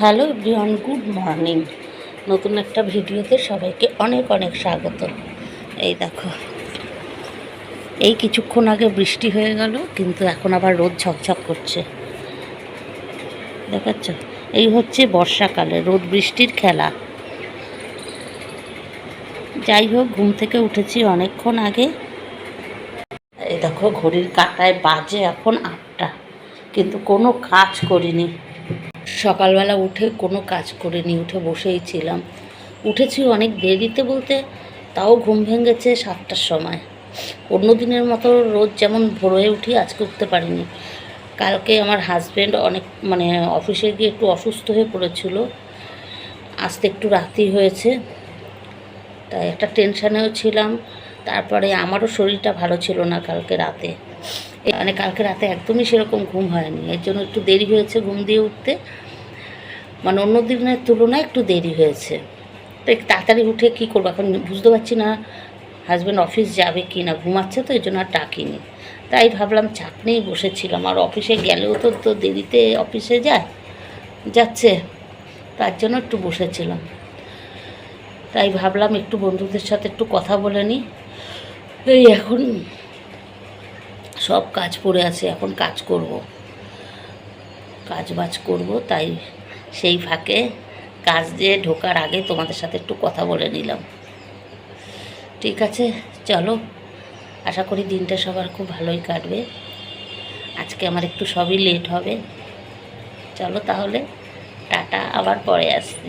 Hello everyone, good morning. নতুন একটা ভিডিওতে সবাইকে অনেক অনেক স্বাগত। এই দেখো, এই কিছুক্ষণ আগে বৃষ্টি হয়ে গেল, কিন্তু এখন আবার রোদ ঝকঝক করছে, দেখাচ্ছ? এই হচ্ছে বর্ষাকালে রোদ বৃষ্টির খেলা। যাই হোক, ঘুম থেকে উঠেছি অনেকক্ষণ আগে। এই দেখো, ঘড়ির কাঁটায় বাজে এখন 8টা, কিন্তু কোনো কাজ করিনি। সকালবেলা উঠে কোনো কাজ করিনি, উঠে বসেই ছিলাম। উঠেছি অনেক দেরিতে, বলতে তাও ঘুম ভেঙেছে 7টার সময়। অন্য দিনের মতো রোজ যেমন ভোর হয়ে উঠি, আজকে উঠতে পারিনি। কালকে আমার হাজব্যান্ড অনেক অফিসে গিয়ে একটু অসুস্থ হয়ে পড়েছিল, আসতে একটু রাতই হয়েছে, তাই একটা টেনশানেও ছিলাম। তারপরে আমারও শরীরটা ভালো ছিল না কালকে রাতে, কালকে রাতে একদমই সেরকম ঘুম হয়নি, এর জন্য একটু দেরি হয়েছে ঘুম দিয়ে উঠতে। অন্য দিনের তুলনায় একটু দেরি হয়েছে। তো তাড়াতাড়ি উঠে কী করবো এখন বুঝতে পারছি না, হাজব্যান্ড অফিস যাবে কি না, ঘুমাচ্ছে তো এই জন্য আর ডাকিনি। তাই ভাবলাম চাপ নিয়েই বসেছিলাম, আর অফিসে গেলেও তো দেরিতে অফিসে যাচ্ছে, তার জন্য একটু বসেছিলাম। তাই ভাবলাম একটু বন্ধুদের সাথে একটু কথা বলে নিই। এই এখন সব কাজ পড়ে আছে, এখন কাজ বাজ করব, তাই সেই ফাঁকে কাজ দিয়ে ঢোকার আগে তোমাদের সাথে একটু কথা বলে নিলাম। ঠিক আছে, চলো, আশা করি দিনটা সবার খুব ভালোই কাটবে। আজকে আমার একটু সবই লেট হবে। চলো তাহলে, টাটা, আবার পরে আসছি।